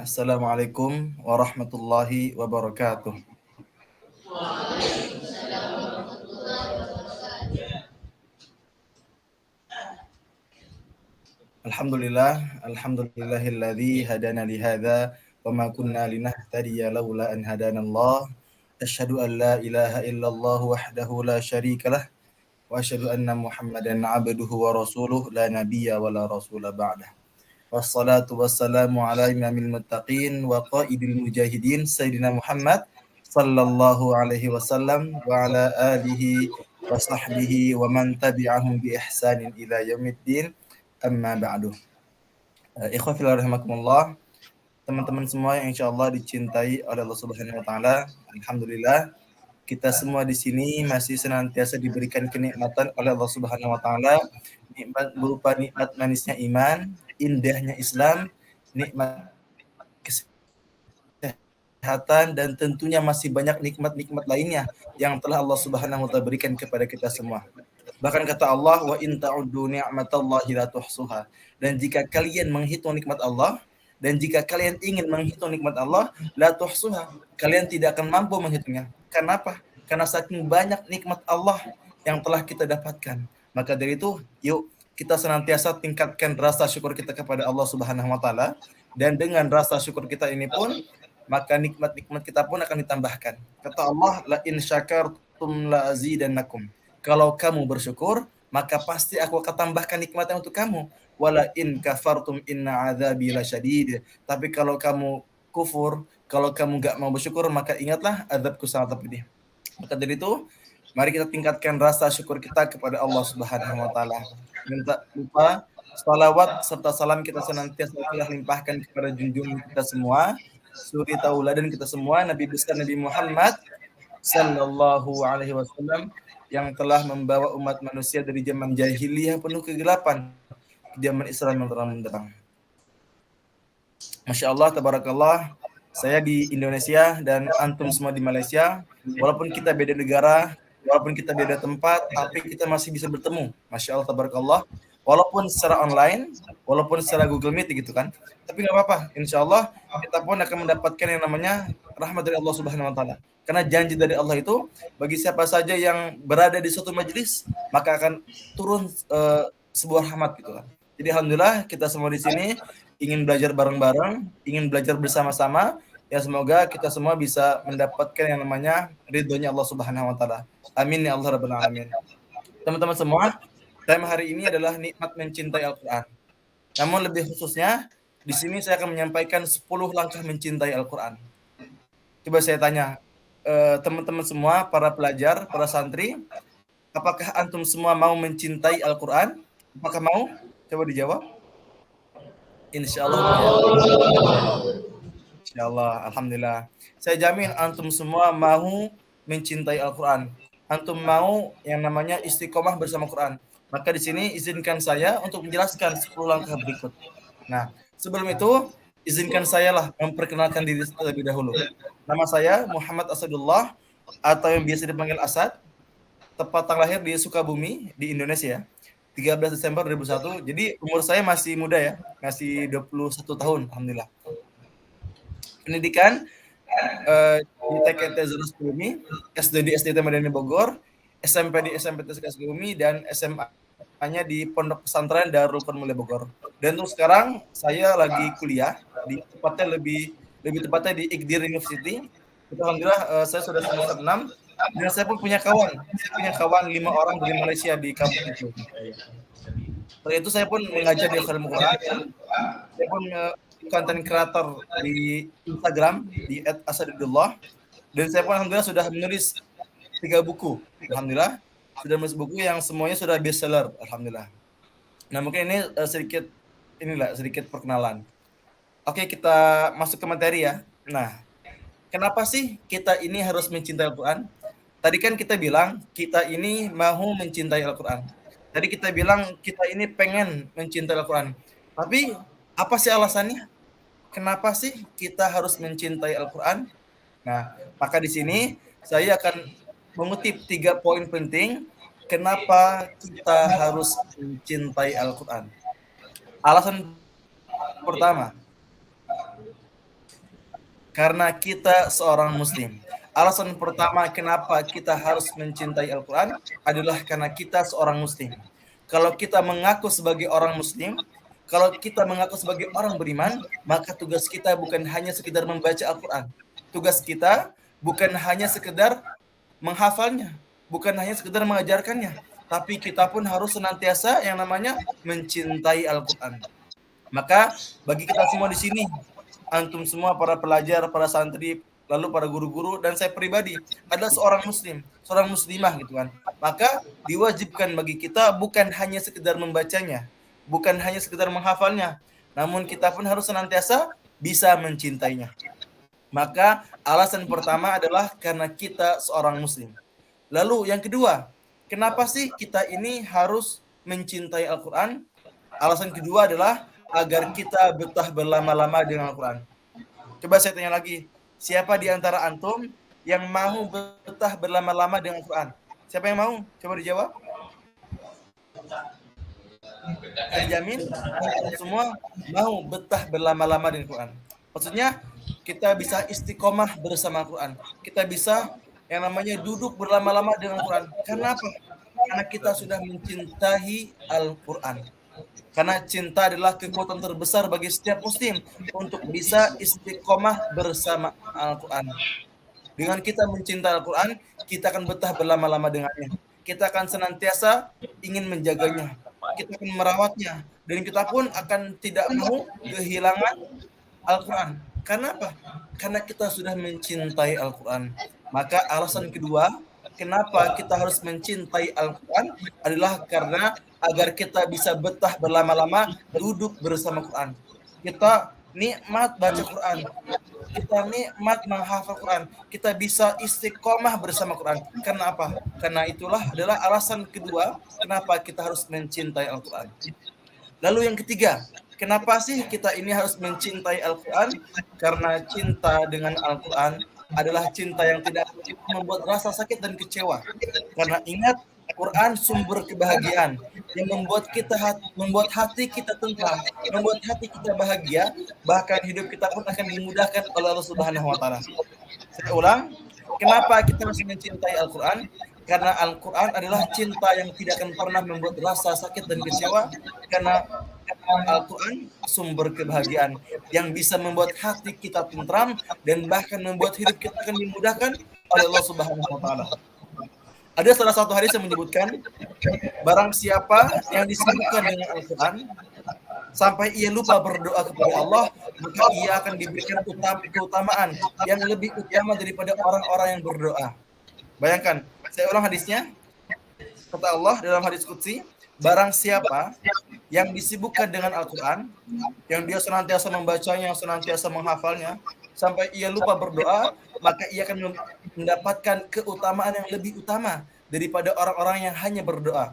Assalamualaikum warahmatullahi wabarakatuh. Alhamdulillahilladzi hadana li hadza wa ma kunna linahtadiya laula an hadanallah. Asyhadu an la ilaha illallah wahdahu la syarikalah wa asyhadu anna Muhammadan abduhu wa rasuluh la nabiyya wa la rasula ba'dah. Wassalatu wassalamu ala imamil muttaqin wa qaidil mujahidin Sayyidina Muhammad sallallahu alaihi wasallam wa ala alihi wa sahbihi wa man tabi'ahum bi ihsanin ila yaumiddin amma ba'du. Ikhwan fillah rahimakumullah, teman-teman semua yang insyaallah dicintai oleh Allah Subhanahu wa taala. Alhamdulillah kita semua di sini masih senantiasa diberikan kenikmatan oleh Allah Subhanahu wa taala, nikmat berupa nikmat manisnya iman, indahnya Islam, nikmat kesehatan dan tentunya masih banyak nikmat-nikmat lainnya yang telah Allah Subhanahu wa taala berikan kepada kita semua. Bahkan kata Allah, wa in ta'uddu ni'matallahi la tuhsuha. Dan jika kalian menghitung nikmat Allah, dan jika kalian ingin menghitung nikmat Allah, la tuhsuha. Kalian tidak akan mampu menghitungnya. Kenapa? Karena saking banyak nikmat Allah yang telah kita dapatkan. Maka dari itu, yuk kita senantiasa tingkatkan rasa syukur kita kepada Allah Subhanahu wa taala, dan dengan rasa syukur kita ini pun maka nikmat-nikmat kita pun akan ditambahkan. Kata Allah, la in syakartum la azidannakum. Kalau kamu bersyukur, maka pasti aku akan tambahkan nikmatnya untuk kamu. Wala in kafartum inna adzabi lasyadid. Tapi kalau kamu kufur, kalau kamu enggak mau bersyukur, maka ingatlah azabku sangat pedih. Maka dari itu, mari kita tingkatkan rasa syukur kita kepada Allah Subhanahu wa taala. Minta lupa salawat serta salam kita senantiasa kita limpahkan kepada junjungan kita semua, suri tauladan kita semua, Nabi besar Nabi Muhammad sallallahu alaihi wasallam, yang telah membawa umat manusia dari zaman jahiliyah penuh kegelapan ke zaman Islam yang terang benderang. Masya Allah, tabarakallah, saya di Indonesia dan antum semua di Malaysia. Walaupun kita beda negara, walaupun kita beda tempat, tapi kita masih bisa bertemu. Masya Allah, tabarakallah. Walaupun secara online, walaupun secara Google Meet gitu kan. Tapi nggak apa-apa. Insya Allah kita pun akan mendapatkan yang namanya rahmat dari Allah Subhanahu wa taala. Karena janji dari Allah itu, bagi siapa saja yang berada di suatu majelis, maka akan turun sebuah rahmat gitu kan. Jadi alhamdulillah kita semua di sini ingin belajar bareng-bareng, ingin belajar bersama-sama. Ya semoga kita semua bisa mendapatkan yang namanya ridhonya Allah Subhanahu wa taala. Amin ya Allah rabbal alamin. Teman-teman semua, tema hari ini adalah nikmat mencintai Al-Qur'an. Namun lebih khususnya di sini saya akan menyampaikan 10 langkah mencintai Al-Qur'an. Coba saya tanya, teman-teman semua, para pelajar, para santri, apakah antum semua mau mencintai Al-Qur'an? Apakah mau? Coba dijawab. Insyaallah mau ya. Insyaallah, alhamdulillah. Saya jamin antum semua mau mencintai Al-Qur'an. Antum mau yang namanya istiqomah bersama Quran. Maka di sini izinkan saya untuk menjelaskan 10 langkah berikut. Nah, sebelum itu izinkan saya lah memperkenalkan diri terlebih dahulu. Nama saya Muhammad Asadullah atau yang biasa dipanggil Asad. Tepat tanggal lahir di Sukabumi di Indonesia. 13 Desember 2001. Jadi umur saya masih muda ya, masih 21 tahun alhamdulillah. Pendidikan di TKT Zona Sukabumi, SD di SDT Madani Bogor, SMP di SMP TSK Sukabumi, dan SMA-nya di Pondok Pesantren Darul Qur'an Mulia Bogor. Dan untuk sekarang saya lagi kuliah di tepatnya lebih tepatnya di IGDIR University. Alhamdulillah saya sudah semester 6 dan saya pun punya kawan. Saya punya kawan 5 orang dari Malaysia di kampus itu. Setelah itu saya pun mengajar di Al Quran. Saya pun konten kreator di Instagram di @asadullah, dan saya pun alhamdulillah sudah menulis 3 buku. Alhamdulillah sudah menulis buku yang semuanya sudah bestseller alhamdulillah. Nah, mungkin ini sedikit perkenalan. Oke, kita masuk ke materi ya. Nah, kenapa sih kita ini harus mencintai Al-Qur'an? Tadi kan kita bilang kita ini mau mencintai Al-Qur'an. Tadi kita bilang kita ini pengen mencintai Al-Qur'an. Tapi apa sih alasannya? Kenapa sih kita harus mencintai Al-Qur'an? Nah, maka di sini saya akan mengutip 3 poin penting kenapa kita harus mencintai Al-Qur'an. Alasan pertama, Karena kita seorang muslim. Alasan pertama kenapa kita harus mencintai Al-Quran adalah karena kita seorang muslim. Kalau kita mengaku sebagai orang muslim, kalau kita mengaku sebagai orang beriman, maka tugas kita bukan hanya sekedar membaca Al-Quran. Tugas kita bukan hanya sekedar menghafalnya, bukan hanya sekedar mengajarkannya, tapi kita pun harus senantiasa yang namanya mencintai Al-Quran. Maka bagi kita semua di sini, antum semua para pelajar, para santri, lalu para guru-guru, dan saya pribadi adalah seorang muslim, seorang muslimah gitu kan. Maka diwajibkan bagi kita bukan hanya sekedar membacanya, bukan hanya sekedar menghafalnya, namun kita pun harus senantiasa bisa mencintainya. Maka alasan pertama adalah karena kita seorang muslim. Lalu yang kedua, kenapa sih kita ini harus mencintai Al-Quran? Alasan kedua adalah agar kita betah berlama-lama dengan Al-Quran. Coba saya tanya lagi, siapa di antara antum yang mau betah berlama-lama dengan Al-Quran? Siapa yang mau? Coba dijawab. Saya jamin antum semua mau betah berlama-lama dengan Al-Quran. Maksudnya kita bisa istiqomah bersama Al-Quran. Kita bisa yang namanya duduk berlama-lama dengan Al-Quran. Karena apa? Karena kita sudah mencintai Al-Quran. Karena cinta adalah kekuatan terbesar bagi setiap muslim untuk bisa istiqomah bersama Al-Quran. Dengan kita mencintai Al-Quran, kita akan betah berlama-lama dengannya. Kita akan senantiasa ingin menjaganya. Kita akan merawatnya. Dan kita pun akan tidak mau kehilangan Al-Quran. Karena apa? Karena kita sudah mencintai Al-Quran. Maka alasan kedua, kenapa kita harus mencintai Al-Quran adalah karena agar kita bisa betah berlama-lama duduk bersama Quran. Kita nikmat baca Quran. Kita nikmat menghafal Quran. Kita bisa istiqomah bersama Quran. Karena apa? Karena itulah adalah alasan kedua kenapa kita harus mencintai Al-Quran. Lalu yang ketiga, kenapa sih kita ini harus mencintai Al-Quran? Karena cinta dengan Al-Quran adalah cinta yang tidak membuat rasa sakit dan kecewa. Karena ingat, Quran sumber kebahagiaan yang membuat hati kita tentram, membuat hati kita bahagia, bahkan hidup kita pun akan dimudahkan oleh Allah Subhanahu wa taala. Saya ulang, kenapa kita harus mencintai Al-Quran? Karena Al-Quran adalah cinta yang tidak akan pernah membuat rasa sakit dan kecewa, karena Al-Quran sumber kebahagiaan yang bisa membuat hati kita tentram dan bahkan membuat hidup kita akan dimudahkan oleh Allah Subhanahu wa taala. Ada salah satu hadis yang menyebutkan, barang siapa yang disibukkan dengan Al-Quran sampai ia lupa berdoa kepada Allah, maka ia akan diberikan keutamaan yang lebih utama daripada orang-orang yang berdoa. Bayangkan, saya ulang hadisnya. Kata Allah dalam hadis qudsi, barang siapa yang disibukkan dengan Al-Quran, yang dia senantiasa membacanya, senantiasa menghafalnya, sampai ia lupa berdoa, maka ia akan mendapatkan keutamaan yang lebih utama daripada orang-orang yang hanya berdoa.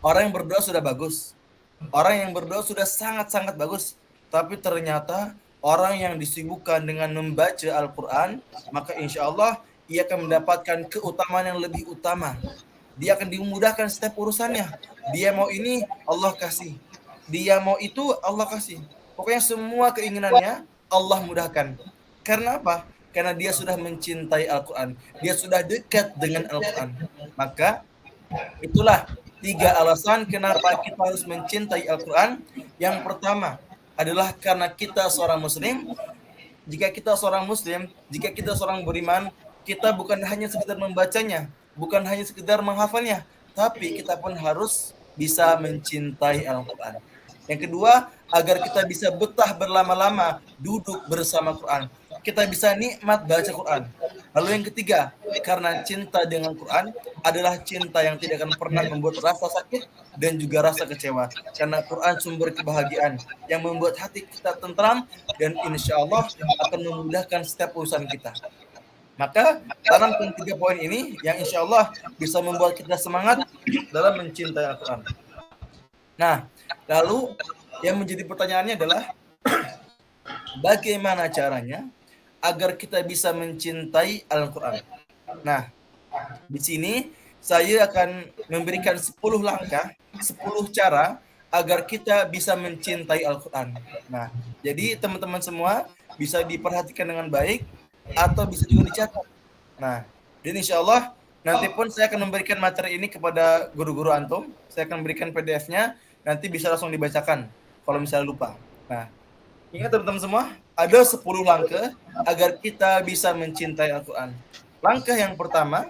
Orang yang berdoa sudah bagus. Orang yang berdoa sudah sangat-sangat bagus. Tapi ternyata orang yang disibukkan dengan membaca Al-Quran, maka insya Allah ia akan mendapatkan keutamaan yang lebih utama. Dia akan dimudahkan setiap urusannya. Dia mau ini, Allah kasih. Dia mau itu, Allah kasih. Pokoknya semua keinginannya Allah mudahkan. Karena apa? Karena dia sudah mencintai Al-Quran. Dia sudah dekat dengan Al-Quran. Maka itulah 3 alasan kenapa kita harus mencintai Al-Quran. Yang pertama adalah karena kita seorang muslim. Jika kita seorang muslim, jika kita seorang beriman, kita bukan hanya sekedar membacanya, bukan hanya sekedar menghafalnya, tapi kita pun harus bisa mencintai Al-Quran. Yang kedua, agar kita bisa betah berlama-lama duduk bersama Quran. Kita bisa nikmat baca Quran. Lalu yang ketiga, karena cinta dengan Quran adalah cinta yang tidak akan pernah membuat rasa sakit dan juga rasa kecewa. Karena Quran sumber kebahagiaan yang membuat hati kita tentram dan insya Allah akan memudahkan setiap urusan kita. Maka tanamkan 3 poin ini yang insya Allah bisa membuat kita semangat dalam mencintai Al-Quran. Nah, lalu yang menjadi pertanyaannya adalah bagaimana caranya agar kita bisa mencintai Al-Quran. Nah, di sini saya akan memberikan 10 langkah, 10 cara agar kita bisa mencintai Al-Quran. Nah, jadi teman-teman semua, bisa diperhatikan dengan baik, atau bisa juga dicatat. Nah, dan insya Allah nanti pun saya akan memberikan materi ini kepada guru-guru antum. Saya akan berikan PDF-nya, nanti bisa langsung dibacakan kalau misalnya lupa. Nah, ingat teman-teman semua, ada 10 langkah agar kita bisa mencintai Al-Quran. Langkah yang pertama,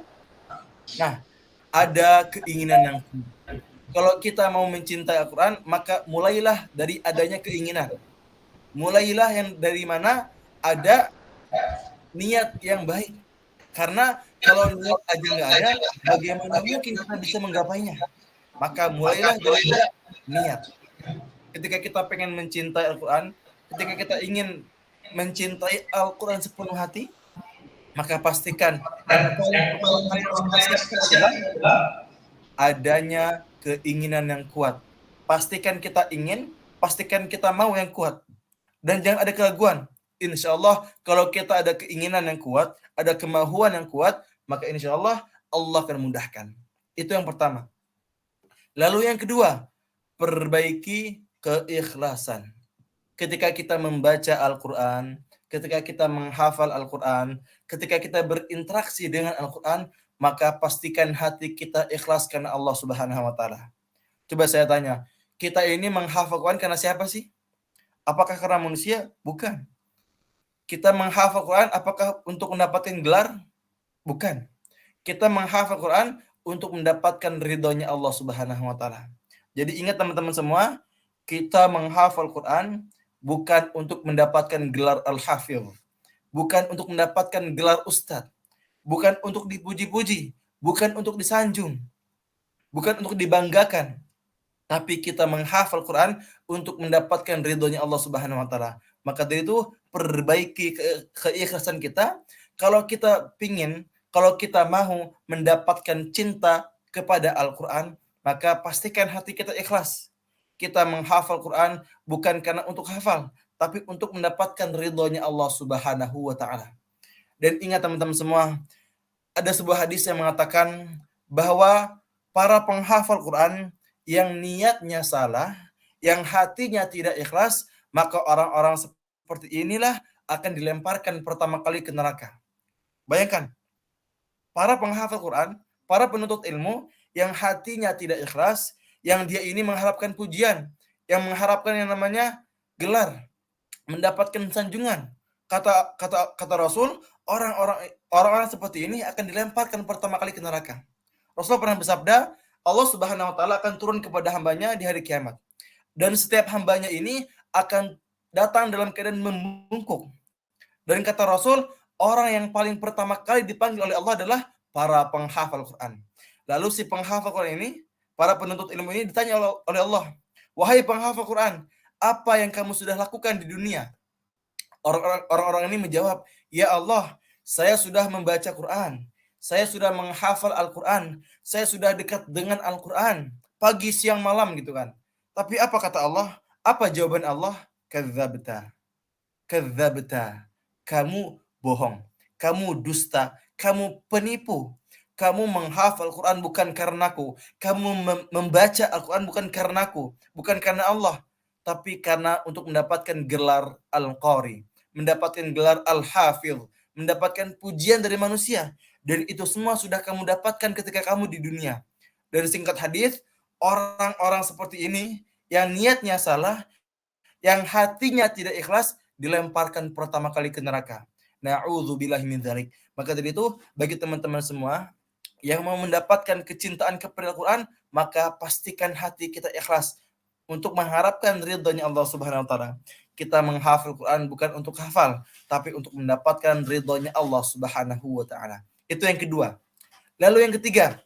nah, ada keinginan yang tinggi. Kalau kita mau mencintai Al-Quran, maka mulailah dari adanya keinginan. Mulailah yang dari mana ada niat yang baik. Karena kalau niat aja nggak ada, bagaimana mungkin kita bisa menggapainya? Maka mulailah dari niat. Ketika kita pengen mencintai Al-Quran, ketika kita ingin mencintai Al-Quran sepenuh hati, maka pastikan yang paling pertama kali harus kita siapkan adalah adanya keinginan yang kuat. Pastikan kita ingin, pastikan kita mau yang kuat. Dan jangan ada keraguan. Insya Allah kalau kita ada keinginan yang kuat, ada kemauan yang kuat, maka insya Allah Allah akan mudahkan. Itu yang pertama. Lalu yang kedua, perbaiki keikhlasan. Ketika kita membaca Al-Quran, ketika kita menghafal Al-Quran, ketika kita berinteraksi dengan Al-Quran, maka pastikan hati kita ikhlas karena Allah Subhanahu wa Ta'ala. Coba saya tanya, kita ini menghafal Quran karena siapa sih? Apakah karena manusia? Bukan. Kita menghafal Quran apakah untuk mendapatkan gelar? Bukan. Kita menghafal Quran untuk mendapatkan ridhonya Allah Subhanahu wa Ta'ala. Jadi ingat teman-teman semua, kita menghafal Quran bukan untuk mendapatkan gelar Al-Hafidh, bukan untuk mendapatkan gelar Ustadz, bukan untuk dipuji-puji, bukan untuk disanjung, bukan untuk dibanggakan, tapi kita menghafal Quran untuk mendapatkan ridhonya Allah Subhanahu wa Ta'ala. Maka dari itu perbaiki keikhlasan kita. Kalau kita kalau kita mau mendapatkan cinta kepada Al-Quran, maka pastikan hati kita ikhlas. Kita menghafal Quran bukan karena untuk hafal, tapi untuk mendapatkan ridhonya Allah Subhanahu wa Ta'ala. Dan ingat teman-teman semua, ada sebuah hadis yang mengatakan bahwa para penghafal Quran yang niatnya salah, yang hatinya tidak ikhlas, maka orang-orang seperti inilah akan dilemparkan pertama kali ke neraka. Bayangkan, para penghafal Quran, para penuntut ilmu yang hatinya tidak ikhlas, yang dia ini mengharapkan pujian, yang mengharapkan yang namanya gelar, mendapatkan sanjungan. Kata Rasul, orang-orang seperti ini akan dilemparkan pertama kali ke neraka. Rasul pernah bersabda, Allah Subhanahu wa Ta'ala akan turun kepada hambanya di hari kiamat. Dan setiap hambanya ini akan datang dalam keadaan membungkuk. Dan kata Rasul, orang yang paling pertama kali dipanggil oleh Allah adalah para penghafal Quran. Lalu si penghafal Quran ini, para penuntut ilmu ini ditanya oleh Allah, wahai penghafal Quran, apa yang kamu sudah lakukan di dunia? Orang-orang ini menjawab, ya Allah, saya sudah membaca Quran, saya sudah menghafal Al-Quran, saya sudah dekat dengan Al-Quran, pagi, siang, malam gitu kan. Tapi apa kata Allah? Apa jawaban Allah? Kadzabta. Kadzabta. Kamu bohong, kamu dusta, kamu penipu. Kamu menghafal Al-Quran bukan karenaku, kamu membaca Al-Quran bukan karenaku, bukan karena Allah, tapi karena untuk mendapatkan gelar Al-Qari, mendapatkan gelar Al-Hafidh, mendapatkan pujian dari manusia. Dan itu semua sudah kamu dapatkan ketika kamu di dunia. Dari singkat hadis, orang-orang seperti ini yang niatnya salah, yang hatinya tidak ikhlas, dilemparkan pertama kali ke neraka. Na'udzubillahi min dzalik. Maka dari itu, bagi teman-teman semua yang mau mendapatkan kecintaan kepada Al-Quran, maka pastikan hati kita ikhlas untuk mengharapkan ridhonya Allah Subhanahu wa Ta'ala. Kita menghafal Quran bukan untuk hafal, tapi untuk mendapatkan ridhonya Allah Subhanahu wa Ta'ala. Itu yang kedua. Lalu yang ketiga,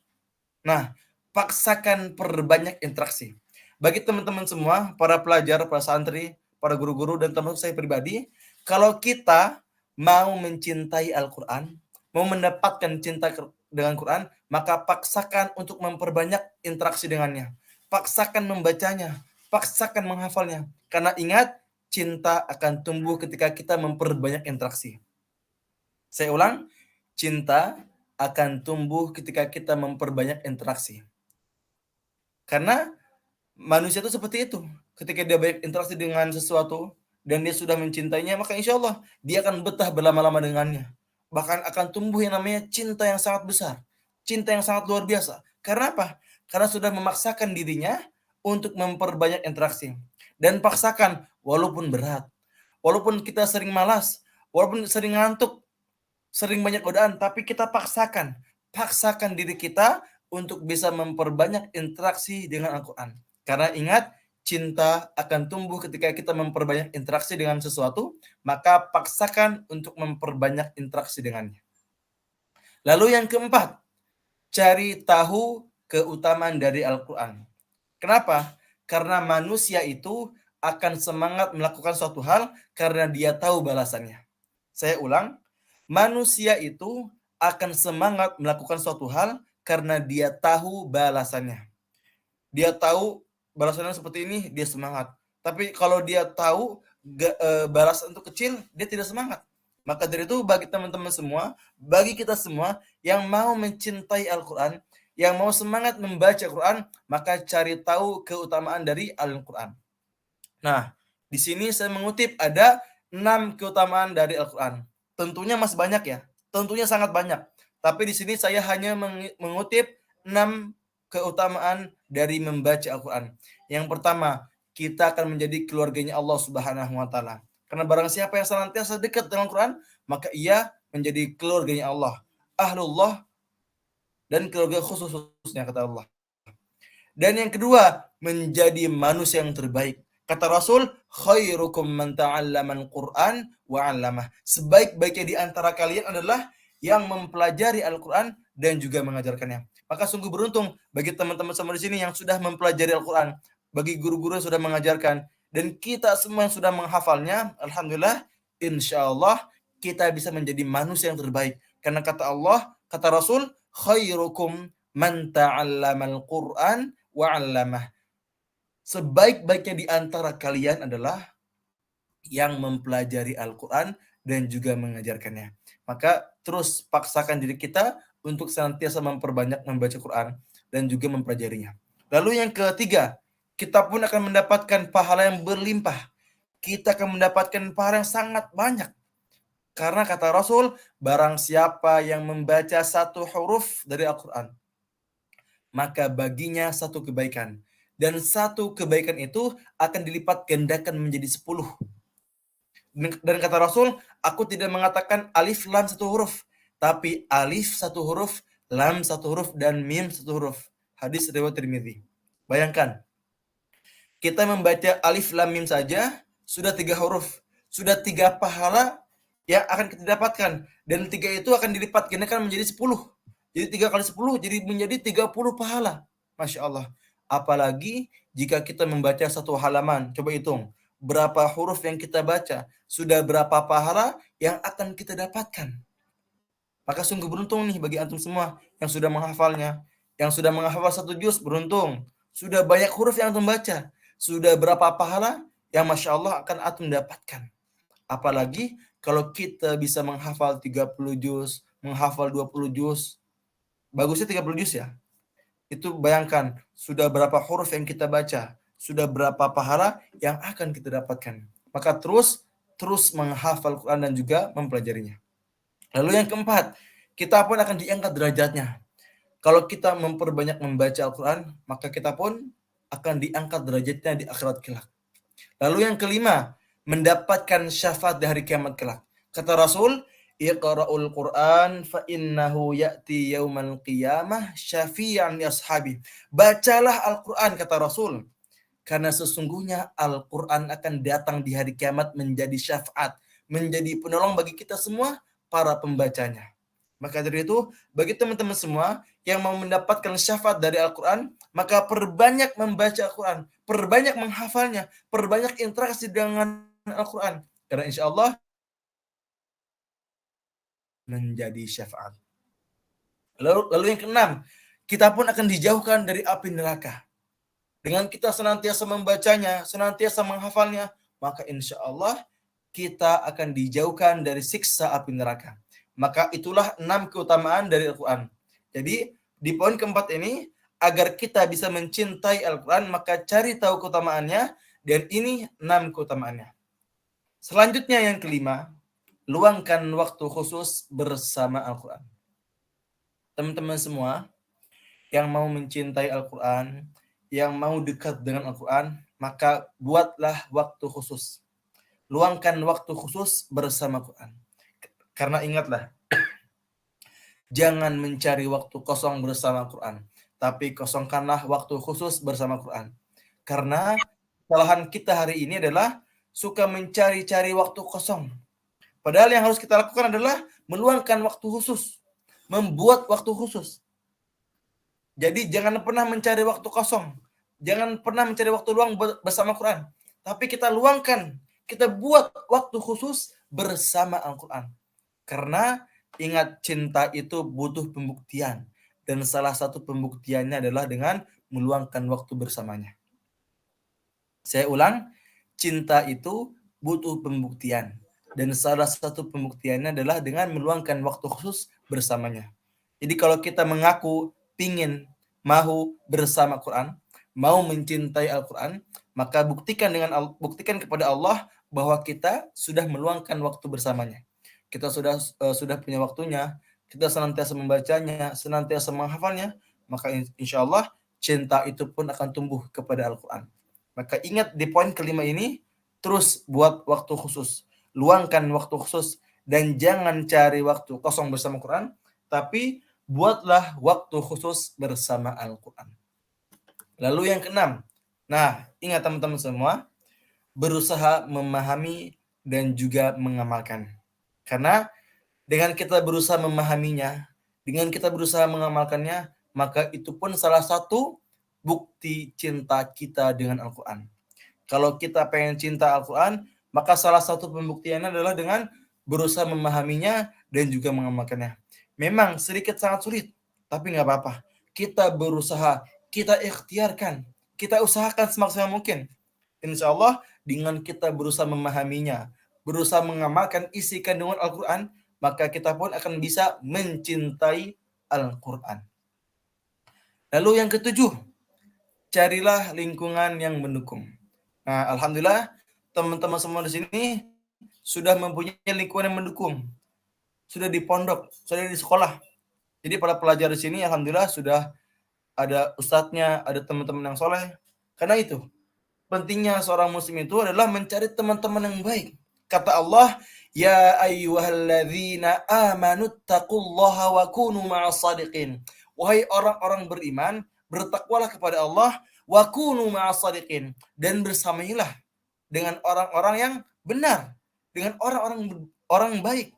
nah, paksakan perbanyak interaksi. Bagi teman-teman semua, para pelajar, para santri, para guru-guru, dan termasuk saya pribadi, kalau kita mau mencintai Al-Quran, mau mendapatkan cinta dengan Quran, maka paksakan untuk memperbanyak interaksi dengannya. Paksakan membacanya, paksakan menghafalnya. Karena ingat, cinta akan tumbuh ketika kita memperbanyak interaksi. Saya ulang, cinta akan tumbuh ketika kita memperbanyak interaksi. Karena manusia itu seperti itu. Ketika dia banyak interaksi dengan sesuatu, dan dia sudah mencintainya, maka insya Allah dia akan betah berlama-lama dengannya. Bahkan akan tumbuh yang namanya cinta yang sangat besar, cinta yang sangat luar biasa. Karena apa? Karena sudah memaksakan dirinya untuk memperbanyak interaksi. Dan paksakan walaupun berat, walaupun kita sering malas, walaupun sering ngantuk, sering banyak godaan, tapi kita paksakan diri kita untuk bisa memperbanyak interaksi dengan Al-Quran. Karena ingat, cinta akan tumbuh ketika kita memperbanyak interaksi dengan sesuatu, maka paksakan untuk memperbanyak interaksi dengannya. Lalu yang keempat, cari tahu keutamaan dari Al-Quran. Kenapa? Karena manusia itu akan semangat melakukan suatu hal karena dia tahu balasannya. Saya ulang, manusia itu akan semangat melakukan suatu hal karena dia tahu balasannya. Dia tahu balasannya seperti ini, dia semangat. Tapi kalau dia tahu balasan itu kecil, dia tidak semangat. Maka dari itu bagi teman-teman semua, bagi kita semua yang mau mencintai Al-Quran, yang mau semangat membaca Al-Quran, maka cari tahu keutamaan dari Al-Quran. Nah, di sini saya mengutip ada 6 keutamaan dari Al-Quran. Tentunya masih banyak ya, tentunya sangat banyak. Tapi di sini saya hanya mengutip 6 keutamaan dari membaca Al-Quran. Yang pertama, kita akan menjadi keluarganya Allah Subhanahu wa Ta'ala. Karena barang siapa yang senantiasa dekat dengan Al-Quran, maka ia menjadi keluarganya Allah, ahlullah, dan keluarga khususnya, kata Allah. Dan yang kedua, menjadi manusia yang terbaik. Kata Rasul, khairukum man ta'allamal Qur'an wa 'allamah. Sebaik-baiknya di antara kalian adalah yang mempelajari Al-Qur'an dan juga mengajarkannya. Maka sungguh beruntung bagi teman-teman semua di sini yang sudah mempelajari Al-Qur'an, bagi guru-guru yang sudah mengajarkan, dan kita semua yang sudah menghafalnya. Alhamdulillah, insyaallah kita bisa menjadi manusia yang terbaik. Karena kata Allah, kata Rasul, khairukum man ta'allamal Qur'an wa 'allamah. Sebaik-baiknya di antara kalian adalah yang mempelajari Al-Quran dan juga mengajarkannya. Maka terus paksakan diri kita untuk senantiasa memperbanyak membaca Quran dan juga mempelajarinya. Lalu yang ketiga, kita pun akan mendapatkan pahala yang berlimpah. Kita akan mendapatkan pahala yang sangat banyak. Karena kata Rasul, barang siapa yang membaca satu huruf dari Al-Quran, maka baginya satu kebaikan. Dan satu kebaikan itu akan dilipat gandakan menjadi 10. Dan kata Rasul, aku tidak mengatakan alif lam satu huruf, tapi alif satu huruf, lam satu huruf, dan mim satu huruf. Hadis riwayat Tirmidzi. Bayangkan, kita membaca alif lam mim saja sudah 3 huruf, sudah 3 pahala yang akan kita dapatkan, dan 3 itu akan dilipat gandakan menjadi 10. Jadi 3 kali 10 jadi menjadi 30 pahala. Masya Allah. Apalagi jika kita membaca satu halaman, coba hitung berapa huruf yang kita baca, sudah berapa pahala yang akan kita dapatkan. Maka sungguh beruntung nih bagi antum semua yang sudah menghafalnya, yang sudah menghafal satu juz, beruntung. Sudah banyak huruf yang antum baca, sudah berapa pahala yang Masya Allah akan antum dapatkan. Apalagi kalau kita bisa menghafal 30 juz, menghafal 20 juz, bagusnya 30 juz ya. Itu bayangkan, sudah berapa huruf yang kita baca, sudah berapa pahala yang akan kita dapatkan. Maka terus menghafal Quran dan juga mempelajarinya. Lalu yang keempat, kita pun akan diangkat derajatnya. Kalau kita memperbanyak membaca Al-Quran, maka kita pun akan diangkat derajatnya di akhirat kelak. Lalu yang kelima, mendapatkan syafaat di hari kiamat kelak. Kata Rasul, Iqra'ul Qur'an fa innahu ya'ti yaumal qiyamah syafi'an li ashabi. Bacalah Al-Qur'an, kata Rasul, karena sesungguhnya Al-Qur'an akan datang di hari kiamat menjadi syafaat, menjadi penolong bagi kita semua para pembacanya. Maka dari itu, bagi teman-teman semua yang mau mendapatkan syafaat dari Al-Qur'an, maka perbanyak membaca Al-Qur'an, perbanyak menghafalnya, perbanyak interaksi dengan Al-Qur'an. Karena insya Allah menjadi syafaat. Lalu yang keenam, kita pun akan dijauhkan dari api neraka. Dengan kita senantiasa membacanya, senantiasa menghafalnya, maka insya Allah kita akan dijauhkan dari siksa api neraka. Maka itulah 6 keutamaan dari Al-Quran. Jadi di poin keempat ini, agar kita bisa mencintai Al-Quran, maka cari tahu keutamaannya, dan ini 6 keutamaannya. Selanjutnya yang kelima, luangkan waktu khusus bersama Al-Quran. Teman-teman semua yang mau mencintai Al-Quran, yang mau dekat dengan Al-Quran, maka buatlah waktu khusus. Luangkan waktu khusus bersama Al-Quran. Karena ingatlah, jangan mencari waktu kosong bersama Al-Quran, tapi kosongkanlah waktu khusus bersama Al-Quran. Karena kesalahan kita hari ini adalah suka mencari-cari waktu kosong. Padahal yang harus kita lakukan adalah meluangkan waktu khusus, membuat waktu khusus. Jadi jangan pernah mencari waktu kosong, jangan pernah mencari waktu luang bersama Quran, tapi kita luangkan, kita buat waktu khusus bersama Al-Quran. Karena ingat, cinta itu butuh pembuktian, dan salah satu pembuktiannya adalah dengan meluangkan waktu bersamanya. Saya ulang, cinta itu butuh pembuktian, dan salah satu pembuktiannya adalah dengan meluangkan waktu khusus bersamanya. Jadi kalau kita mengaku pingin mau bersama Quran, mau mencintai Al-Quran, maka buktikan kepada Allah bahwa kita sudah meluangkan waktu bersamanya. Kita sudah punya waktunya, kita senantiasa membacanya, senantiasa menghafalnya, maka insya Allah cinta itu pun akan tumbuh kepada Al-Quran. Maka ingat di poin kelima ini, terus buat waktu khusus, luangkan waktu khusus, dan jangan cari waktu kosong bersama Quran, tapi buatlah waktu khusus bersama Al-Quran. Lalu yang keenam, nah ingat teman-teman semua, berusaha memahami dan juga mengamalkan. Karena dengan kita berusaha memahaminya, dengan kita berusaha mengamalkannya, maka itu pun salah satu bukti cinta kita dengan Al-Quran. Kalau kita pengen cinta Al-Quran, maka salah satu pembuktiannya adalah dengan berusaha memahaminya dan juga mengamalkannya. Memang sedikit sangat sulit, tapi nggak apa-apa. Kita berusaha, kita ikhtiarkan, kita usahakan semaksimal mungkin. Insya Allah dengan kita berusaha memahaminya, berusaha mengamalkan isi kandungan Al-Quran, maka kita pun akan bisa mencintai Al-Quran. Lalu yang ketujuh, carilah lingkungan yang mendukung. Nah, alhamdulillah teman-teman semua di sini sudah mempunyai lingkungan yang mendukung. Sudah di pondok, sudah di sekolah. Jadi para pelajar di sini alhamdulillah sudah ada ustadznya, ada teman-teman yang soleh. Karena itu, pentingnya seorang muslim itu adalah mencari teman-teman yang baik. Kata Allah, ya ayyuhalladzina amanu taqullaha wa kunu ma'as sadiqin. Wahai orang-orang beriman, bertakwalah kepada Allah, wa kunu ma'as sadiqin, dan bersamailah dengan orang-orang yang benar, dengan orang baik.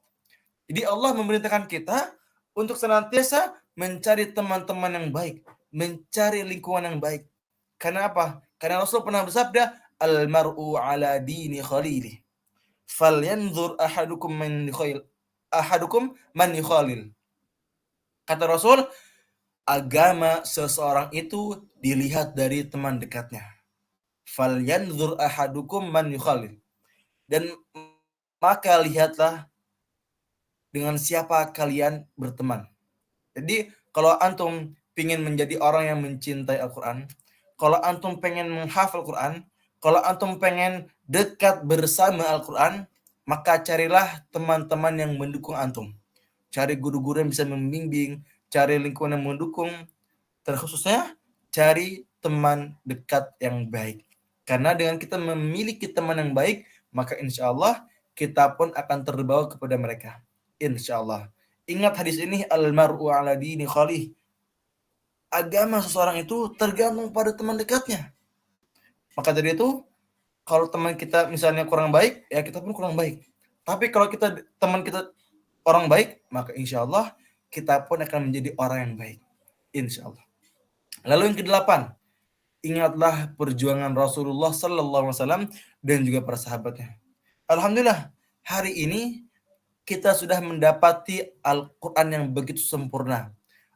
Jadi Allah memerintahkan kita untuk senantiasa mencari teman-teman yang baik, mencari lingkungan yang baik. Karena apa? Karena Rasul pernah bersabda, al-mar'u ala dini khalili. Falyanzur ahadukum man yukhalil. Kata Rasul, agama seseorang itu dilihat dari teman dekatnya. Falyanzur ahadukum man yukhalil. Dan maka lihatlah dengan siapa kalian berteman. Jadi kalau antum ingin menjadi orang yang mencintai Al-Quran, kalau antum pengen menghafal Al-Quran, kalau antum pengen dekat bersama Al-Quran, maka carilah teman-teman yang mendukung antum. Cari guru-guru yang bisa membimbing, cari lingkungan yang mendukung, terkhususnya cari teman dekat yang baik. Karena dengan kita memiliki teman yang baik, maka insya Allah kita pun akan terbawa kepada mereka. Insya Allah. Ingat hadis ini, al-mar'u ala dini khalih. Agama seseorang itu tergantung pada teman dekatnya. Maka dari itu, kalau teman kita misalnya kurang baik, ya kita pun kurang baik. Tapi kalau teman kita orang baik, maka insya Allah kita pun akan menjadi orang yang baik. Insya Allah. Lalu yang kedelapan, ingatlah perjuangan Rasulullah Sallallahu Alaihi Wasallam dan juga para sahabatnya. Alhamdulillah, hari ini kita sudah mendapati Al-Quran yang begitu sempurna.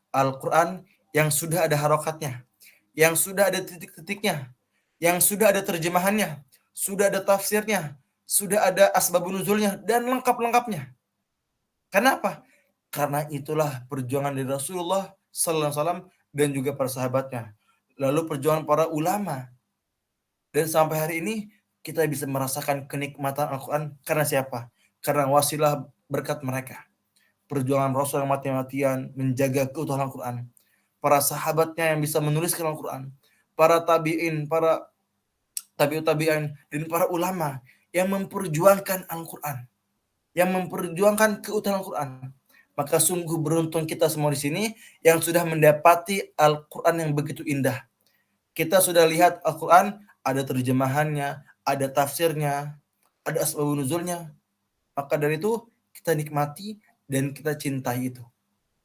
Al-Quran yang sudah ada harokatnya, yang sudah ada titik-titiknya, yang sudah ada terjemahannya, sudah ada tafsirnya, sudah ada asbabun nuzulnya, dan lengkap-lengkapnya. Kenapa? Karena itulah perjuangan dari Rasulullah Sallallahu Alaihi Wasallam dan juga para sahabatnya. Lalu perjuangan para ulama. Dan sampai hari ini kita bisa merasakan kenikmatan Al-Quran karena siapa? Karena wasilah berkat mereka. Perjuangan Rasul yang mati-matian menjaga keutuhan Al-Quran. Para sahabatnya yang bisa menuliskan Al-Quran. Para tabi'in, para tabi'ut tabi'in, dan para ulama yang memperjuangkan Al-Quran. Yang memperjuangkan keutuhan Al-Quran. Maka sungguh beruntung kita semua di sini yang sudah mendapati Al-Quran yang begitu indah. Kita sudah lihat Al-Quran, ada terjemahannya, ada tafsirnya, ada asbabun nuzulnya. Maka dari itu kita nikmati dan kita cintai itu.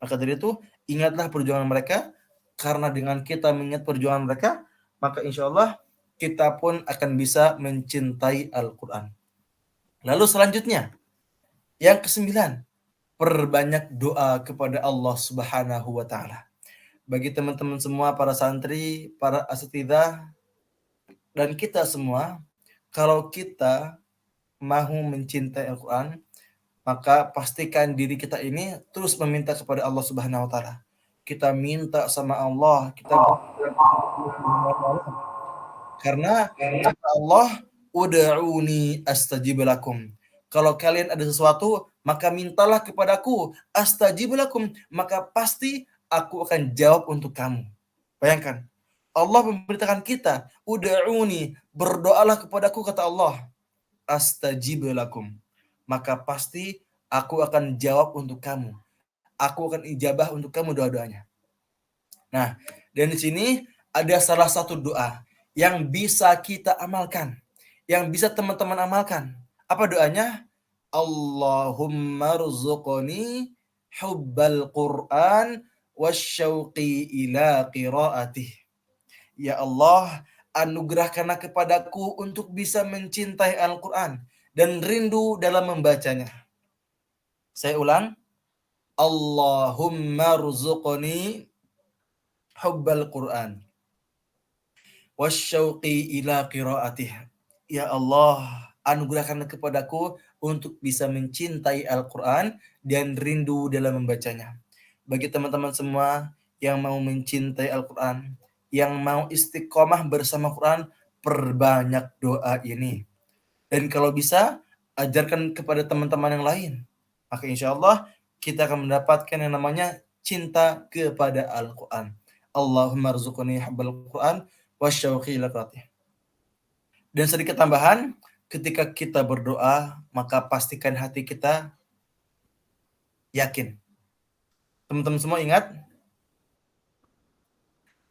Maka dari itu ingatlah perjuangan mereka, karena dengan kita mengingat perjuangan mereka, maka insya Allah kita pun akan bisa mencintai Al-Quran. Lalu selanjutnya, yang kesembilan, perbanyak doa kepada Allah Subhanahu wa Ta'ala. Bagi teman-teman semua, para santri, para asatidzah, dan kita semua, kalau kita mau mencintai Al-Quran, maka pastikan diri kita ini terus meminta kepada Allah Subhanahu wa Ta'ala. Kita minta sama Allah, kita karena kata Allah, ud'uni astajib lakum. Kalau kalian ada sesuatu, maka mintalah kepadaku, astajib lakum, maka pasti aku akan jawab untuk kamu. Bayangkan, Allah memberitakan kita, ud'uni, berdoalah kepadaku, kata Allah, astajib lakum, maka pasti aku akan jawab untuk kamu. Aku akan ijabah untuk kamu doa-doanya. Nah, dan di sini ada salah satu doa yang bisa kita amalkan, yang bisa teman-teman amalkan. Apa doanya? Allahumma rzuqni hubbal Qur'an wasyauqi ila qiraatih. Ya Allah, anugerahkanlah kepadaku untuk bisa mencintai Al-Quran dan rindu dalam membacanya. Saya ulang. Allahumma rzuqni hubbal Qur'an wasyauqi ila qiraatih. Ya Allah, anugerahkanlah kepadaku untuk bisa mencintai Al-Quran dan rindu dalam membacanya. Bagi teman-teman semua yang mau mencintai Al-Quran, yang mau istiqomah bersama Quran, perbanyak doa ini. Dan kalau bisa, ajarkan kepada teman-teman yang lain. Maka insya Allah kita akan mendapatkan yang namanya cinta kepada Al-Quran. Allahumma rzuqni hubbal Quran wasyauqi ila qiraatih. Dan sedikit tambahan, ketika kita berdoa, maka pastikan hati kita yakin. Teman-teman semua ingat,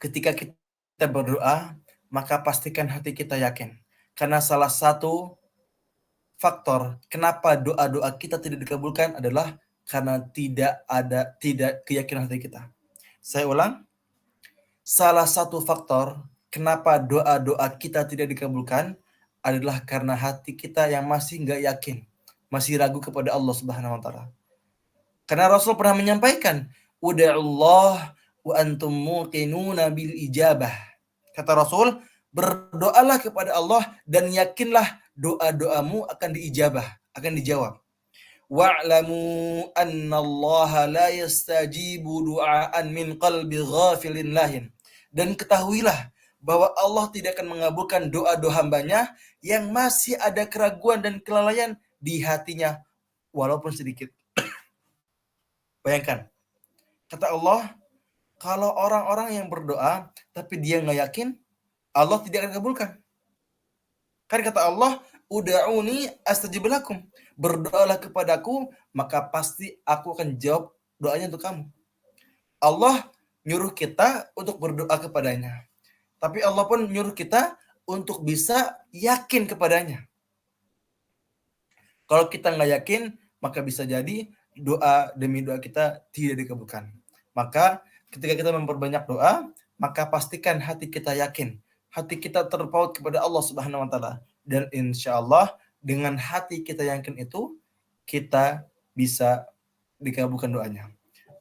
ketika kita berdoa, maka pastikan hati kita yakin. Karena salah satu faktor kenapa doa-doa kita tidak dikabulkan adalah karena tidak keyakinan hati kita. Saya ulang, salah satu faktor kenapa doa-doa kita tidak dikabulkan adalah karena hati kita yang masih nggak yakin, masih ragu kepada Allah Subhanahu wa Ta'ala. Karena Rasul pernah menyampaikan, uda'ullah wa antum muqinuna bil ijabah. Kata Rasul, berdoalah kepada Allah dan yakinlah doa-doamu akan diijabah, akan dijawab. Wa'lamu anna Allah la yastajibu du'aan min qalbi ghafilin lahin. Dan ketahuilah bahwa Allah tidak akan mengabulkan doa-doa hambanya yang masih ada keraguan dan kelalaian di hatinya, walaupun sedikit. Bayangkan, kata Allah, kalau orang-orang yang berdoa tapi dia nggak yakin, Allah tidak akan kabulkan. Kan kata Allah, uda'uni astajib lakum. Berdoalah kepadaku, maka pasti aku akan jawab doanya untuk kamu. Allah nyuruh kita untuk berdoa kepadanya. Tapi Allah pun nyuruh kita untuk bisa yakin kepadanya. Kalau kita nggak yakin, maka bisa jadi doa demi doa kita tidak dikabulkan. Maka ketika kita memperbanyak doa, maka pastikan hati kita yakin. Hati kita terpaut kepada Allah Subhanahu wa Ta'ala. Dan insya Allah dengan hati kita yakin itu, kita bisa dikabulkan doanya.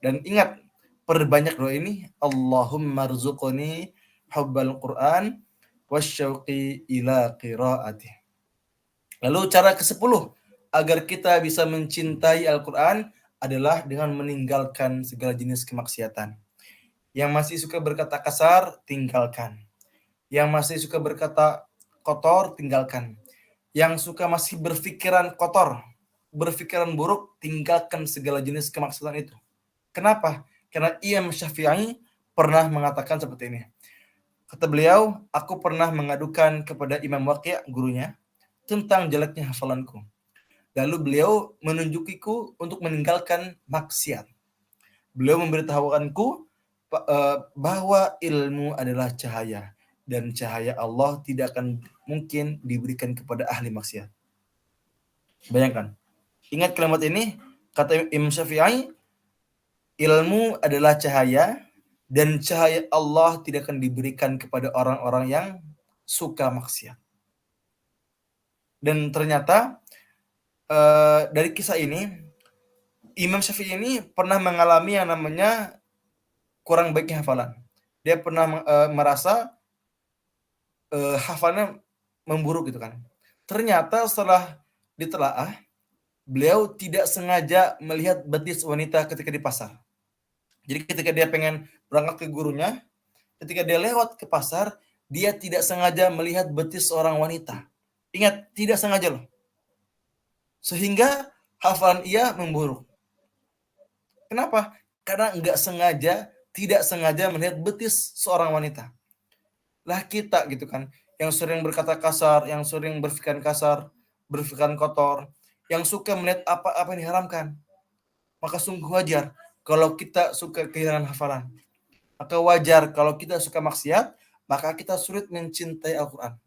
Dan ingat, perbanyak doa ini, Allahumma rzuqni hubbal Qur'an wasyauqi ila qiraatih. Lalu cara ke-10 agar kita bisa mencintai Al-Quran adalah dengan meninggalkan segala jenis kemaksiatan. Yang masih suka berkata kasar, tinggalkan. Yang masih suka berkata kotor, tinggalkan. yang suka masih berpikiran kotor, berpikiran buruk, tinggalkan segala jenis kemaksiatan itu. Kenapa? Karena Imam Syafi'i pernah mengatakan seperti ini. Kata beliau, aku pernah mengadukan kepada Imam Waqi', gurunya, tentang jeleknya hafalanku. Lalu beliau menunjukiku untuk meninggalkan maksiat. Beliau memberitahukanku bahwa ilmu adalah cahaya dan cahaya Allah tidak akan mungkin diberikan kepada ahli maksiat. Bayangkan. Ingat kalimat ini, kata Imam Syafi'i, ilmu adalah cahaya dan cahaya Allah tidak akan diberikan kepada orang-orang yang suka maksiat. Dan ternyata dari kisah ini, Imam Syafi'i ini pernah mengalami yang namanya kurang baiknya hafalan. Dia pernah merasa hafalnya memburuk gitu kan. Ternyata setelah ditelaah, beliau tidak sengaja melihat betis wanita ketika di pasar. Jadi ketika dia pengen berangkat ke gurunya, ketika dia lewat ke pasar, dia tidak sengaja melihat betis seorang wanita. Ingat, tidak sengaja loh. Sehingga hafalan ia memburuk. Kenapa? Karena nggak sengaja, tidak sengaja melihat betis seorang wanita. Lah kita gitu kan, yang sering berkata kasar, yang sering berpikiran kasar, berpikiran kotor, yang suka melihat apa-apa yang diharamkan. Maka sungguh wajar kalau kita suka kehilangan hafalan. Maka wajar kalau kita suka maksiat, maka kita sulit mencintai Al-Quran.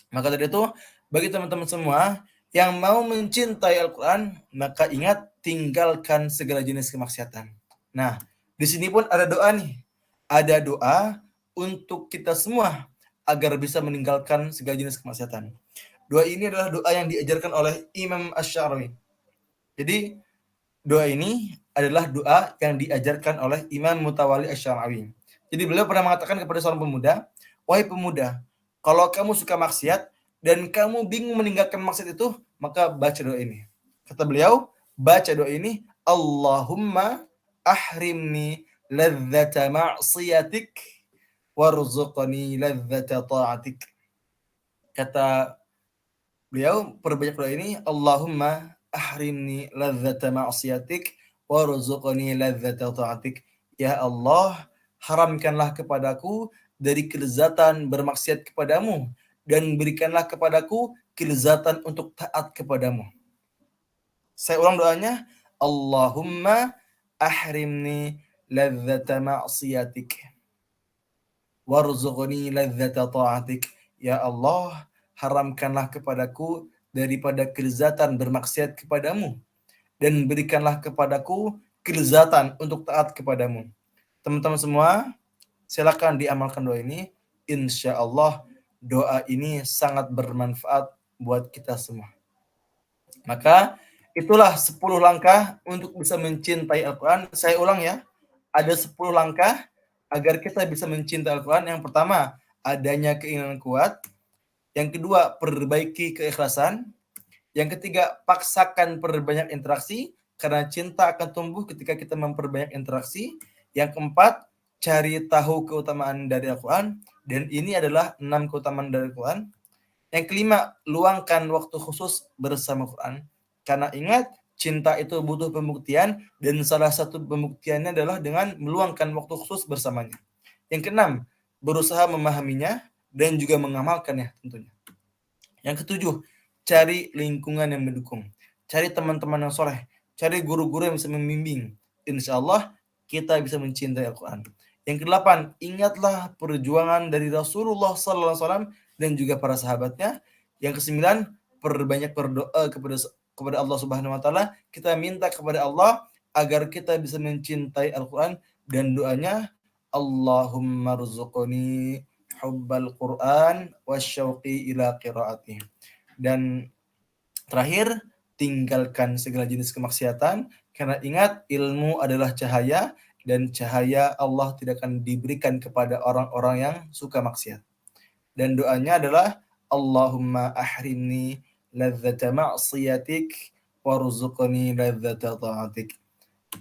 Maka dari itu, bagi teman-teman semua yang mau mencintai Al-Quran, maka ingat tinggalkan segala jenis kemaksiatan. Nah, di sini pun ada doa nih. Ada doa untuk kita semua agar bisa meninggalkan segala jenis kemaksiatan. Doa ini adalah doa yang diajarkan oleh Imam Asy-Syarawi. Jadi, doa ini adalah doa yang diajarkan oleh Imam Mutawalli Asy-Syarawi. Jadi beliau pernah mengatakan kepada seorang pemuda, wahai pemuda, kalau kamu suka maksiat dan kamu bingung meninggalkan maksiat itu, maka baca doa ini. Kata beliau, baca doa ini, Allahumma ahrimni ladzata ma'siyatik warzuqni ladzata ta'atik. Kata beliau, perbanyak doa ini, Allahumma ahrimni ladzata ma'siyatik warzuqni ladzata ta'atik. Ya Allah, haramkanlah kepadaku dari kelezatan bermaksiat kepadamu dan berikanlah kepadaku kelezatan untuk taat kepadamu. Saya ulang doanya, Allahumma ahrimni ladzata ma'siyatik warzuqni ladzata ta'atik. Ya Allah, haramkanlah kepadaku daripada kelezatan bermaksiat kepadamu dan berikanlah kepadaku kelezatan untuk taat kepadamu. Teman-teman semua, silakan diamalkan doa ini. Insya Allah doa ini sangat bermanfaat buat kita semua. Maka itulah 10 langkah untuk bisa mencintai Al-Quran. Saya ulang ya, ada 10 langkah agar kita bisa mencintai Al-Quran. Yang pertama, adanya keinginan kuat. Yang kedua, perbaiki keikhlasan. Yang ketiga, paksakan perbanyak interaksi, karena cinta akan tumbuh ketika kita memperbanyak interaksi. Yang keempat, cari tahu keutamaan dari Al-Quran. Dan ini adalah 6 keutamaan dari Al-Quran. Yang kelima, luangkan waktu khusus bersama Quran. Karena ingat, cinta itu butuh pembuktian, dan salah satu pembuktiannya adalah dengan meluangkan waktu khusus bersamanya. Yang keenam, berusaha memahaminya dan juga mengamalkannya tentunya. Yang ketujuh, cari lingkungan yang mendukung. Cari teman-teman yang soleh. Cari guru-guru yang bisa membimbing. Insya Allah kita bisa mencintai Al-Quran. Yang kedelapan, ingatlah perjuangan dari Rasulullah SAW dan juga para sahabatnya. Yang kesembilan, perbanyak berdoa kepada Allah Subhanahu Wa Taala. Kita minta kepada Allah agar kita bisa mencintai Al-Quran, dan doanya, Allahumma rzuqni hubbal Quran wasyauqi ila qiraatih. Dan terakhir, tinggalkan segala jenis kemaksiatan, karena ingat, ilmu adalah cahaya dan cahaya Allah tidak akan diberikan kepada orang-orang yang suka maksiat. Dan doanya adalah Allahumma ahrimni ladzata ma'siyatik warzuqni ladzata ta'atik.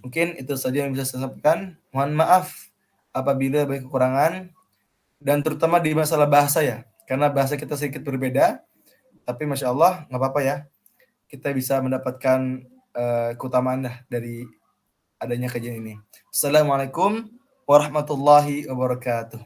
Mungkin itu saja yang bisa saya sampaikan. Mohon maaf apabila banyak kekurangan, dan terutama di masalah bahasa ya, karena bahasa kita sedikit berbeda. Tapi masya Allah nggak apa-apa ya. Kita bisa mendapatkan keutamaan dah dari adanya kajian ini. Assalamualaikum warahmatullahi wabarakatuh.